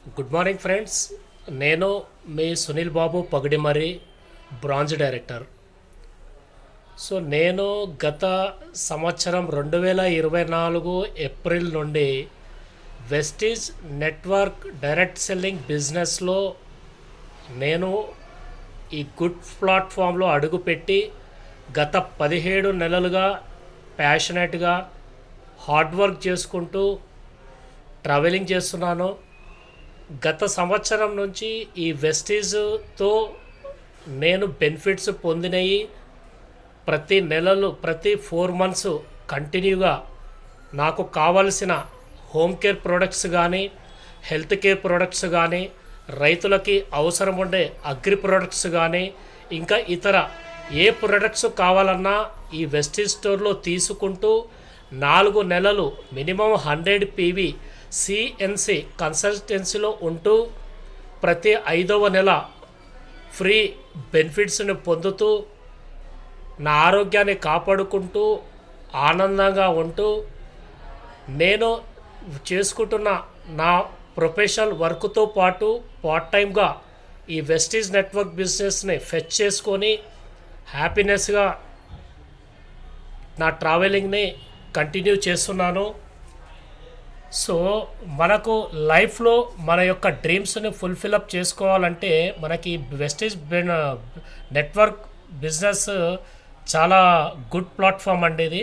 Good morning friends. నేను మీ సునీల్ బాబు Pagadimarri, bronze director. So నేను గత సంవత్సరం 2024 ఏప్రిల్ నుండి వెస్టీజ్ నెట్వర్క్ డైరెక్ట్ సెల్లింగ్ బిజినెస్లో నేను ఈ గుడ్ ప్లాట్ఫామ్లో అడుగుపెట్టి గత 17 నెలలుగా ప్యాషనెట్గా హార్డ్ వర్క్ చేసుకుంటూ ట్రావెలింగ్ చేస్తున్నాను. గత సంవత్సరం నుంచి ఈ వెస్టీజ్తో నేను బెనిఫిట్స్ పొందినవి ప్రతి 4 మంత్స్ కంటిన్యూగా నాకు కావలసిన హోమ్ కేర్ ప్రొడక్ట్స్ కానీ, హెల్త్ కేర్ ప్రొడక్ట్స్ కానీ, రైతులకి అవసరం ఉండే అగ్రి ప్రొడక్ట్స్ కానీ, ఇంకా ఇతర ఏ ప్రొడక్ట్స్ కావాలన్నా ఈ వెస్టీజ్ స్టోర్లో తీసుకుంటూ 4 నెలలు మినిమం 100 PV సిఎన్సి కన్సల్టెన్సీలో ఉంటూ ప్రతి 5వ నెల ఫ్రీ బెనిఫిట్స్ని పొందుతూ నా ఆరోగ్యాన్ని కాపాడుకుంటూ ఆనందంగా ఉంటూ నేను చేసుకుంటున్న నా ప్రొఫెషనల్ వర్క్తో పాటు పార్ట్ టైమ్గా ఈ వెస్టీజ్ నెట్వర్క్ బిజినెస్ని ఫెచ్ చేసుకొని హ్యాపీనెస్గా నా ట్రావెలింగ్ని కంటిన్యూ చేస్తున్నాను. సో మనకు లైఫ్లో మన యొక్క డ్రీమ్స్ని ఫుల్ఫిలప్ చేసుకోవాలంటే మనకి వెస్టీజ్ నెట్వర్క్ బిజినెస్ చాలా గుడ్ ప్లాట్ఫామ్ అండి ఇది.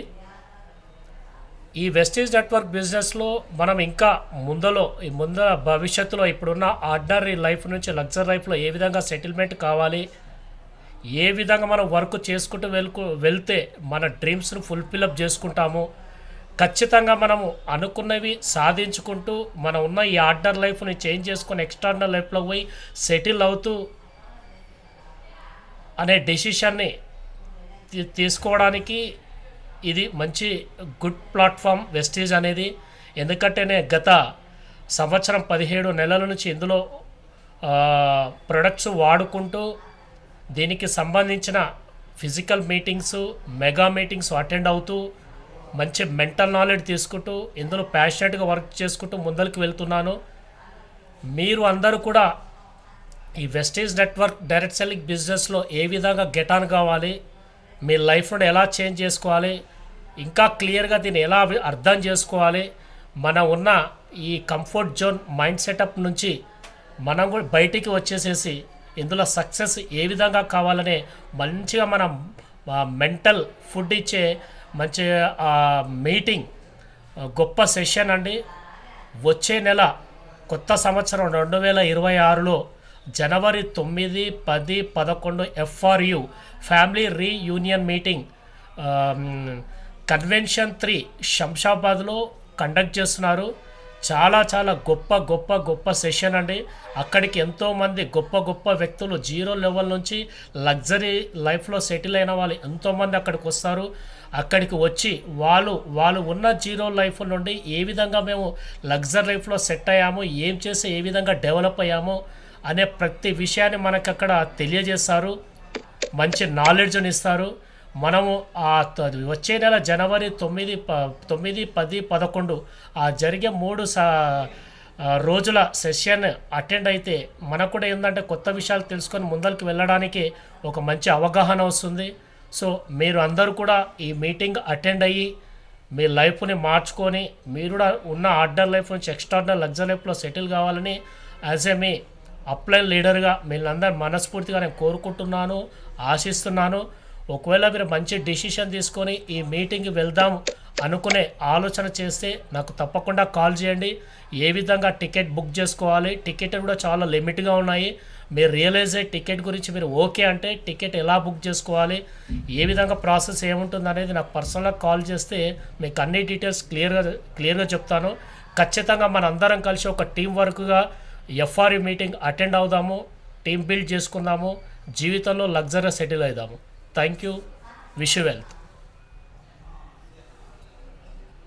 ఈ వెస్టీజ్ నెట్వర్క్ బిజినెస్లో మనం ఇంకా ముందర భవిష్యత్తులో ఇప్పుడున్న ఆర్డినరీ లైఫ్ నుంచి లగ్జరీ లైఫ్లో ఏ విధంగా సెటిల్మెంట్ కావాలి, ఏ విధంగా మనం వర్క్ చేసుకుంటూ వెళ్తే మన డ్రీమ్స్ని ఫుల్ఫిలప్ చేసుకుంటాము, ఖచ్చితంగా మనము అనుకున్నవి సాధించుకుంటూ మనం ఉన్న ఈ ఆర్డర్ లైఫ్ని చేంజ్ చేసుకొని ఎక్స్ట్రాడినరీ లైఫ్లో పోయి సెటిల్ అవుతూ అనే డెసిషన్ని తీసుకోవడానికి ఇది మంచి గుడ్ ప్లాట్ఫామ్ వెస్టీజ్ అనేది. ఎందుకంటే నేను గత సంవత్సరం 17 నెలల నుంచి ఇందులో ప్రొడక్ట్స్ వాడుకుంటూ దీనికి సంబంధించిన physical meetings, mega meetings attend అవుతూ మంచి మెంటల్ నాలెడ్జ్ తీసుకుంటూ ఇందులో ప్యాషనెట్గా వర్క్ చేసుకుంటూ ముందరికి వెళ్తున్నాను. మీరు అందరూ కూడా ఈ వెస్టీజ్ నెట్వర్క్ డైరెక్ట్ సెల్లింగ్ బిజినెస్లో ఏ విధంగా గెట్ ఆన్ కావాలి, మీ లైఫ్ను ఎలా చేంజ్ చేసుకోవాలి, ఇంకా క్లియర్గా దీన్ని ఎలా అర్థం చేసుకోవాలి, మనం ఉన్న ఈ కంఫర్ట్ జోన్ మైండ్ సెటప్ నుంచి మనం కూడా బయటికి వచ్చేసేసి ఇందులో సక్సెస్ ఏ విధంగా కావాలనే మంచిగా మనం మెంటల్ ఫుడ్ ఇచ్చే మంచి మీటింగ్, గొప్ప సెషన్ అండి. వచ్చే నెల కొత్త సంవత్సరం 2026లో జనవరి 9, 10, 11 FRU family reunion meeting convention 3 శంషాబాద్లో కండక్ట్ చేస్తున్నారు. చాలా గొప్ప సెషన్ అండి. అక్కడికి ఎంతోమంది గొప్ప వ్యక్తులు జీరో లెవెల్ నుంచి లగ్జరీ లైఫ్లో సెటిల్ అయిన వాళ్ళు ఎంతోమంది అక్కడికి వస్తారు. అక్కడికి వచ్చి వాళ్ళు ఉన్న జీరో లైఫ్ నుండి ఏ విధంగా మేము లగ్జరీ లైఫ్లో సెట్ అయ్యాము, ఏం చేసి ఏ విధంగా డెవలప్ అయ్యాము అనే ప్రతి విషయాన్ని మనకు అక్కడ తెలియజేస్తారు, మంచి నాలెడ్జ్ని ఇస్తారు. మనము వచ్చే నెల జనవరి 9, 10, 11 జరిగే 3 రోజుల సెషన్ అటెండ్ అయితే మనకు కూడా ఏంటంటే కొత్త విషయాలు తెలుసుకొని ముందరికి వెళ్ళడానికి ఒక మంచి అవగాహన వస్తుంది. సో మీరు అందరూ కూడా ఈ మీటింగ్ అటెండ్ అయ్యి మీ లైఫ్ని మార్చుకొని మీరు కూడా ఉన్న ఆర్డర్ లైఫ్ నుంచి ఎక్స్ట్రాడినరీ లగ్జరీ లైఫ్లో సెటిల్ కావాలని యాజ్ ఏ మీ అప్లైన్ లీడర్గా మీరందరూ మనస్ఫూర్తిగా నేను కోరుకుంటున్నాను, ఆశిస్తున్నాను. ఒకవేళ మీరు మంచి డిసిషన్ తీసుకొని ఈ మీటింగ్కి వెళ్దాం అనుకునే ఆలోచన చేస్తే నాకు తప్పకుండా కాల్ చేయండి. ఏ విధంగా టికెట్ బుక్ చేసుకోవాలి, టికెట్ కూడా చాలా లిమిట్గా ఉన్నాయి. మీరు రియలైజ్ అయ్యే టికెట్ గురించి మీరు ఓకే అంటే టికెట్ ఎలా బుక్ చేసుకోవాలి, ఏ విధంగా ప్రాసెస్ ఏముంటుంది అనేది నాకు పర్సనల్గా కాల్ చేస్తే మీకు అన్ని డీటెయిల్స్ క్లియర్గా చెప్తాను. ఖచ్చితంగా మనందరం కలిసి ఒక టీం వర్క్గా FRU మీటింగ్ అటెండ్ అవుదాము, టీం బిల్డ్ చేసుకుందాము, జీవితంలో లగ్జరీగా సెటిల్ అవుదాము. Thank you. Wish you wealth.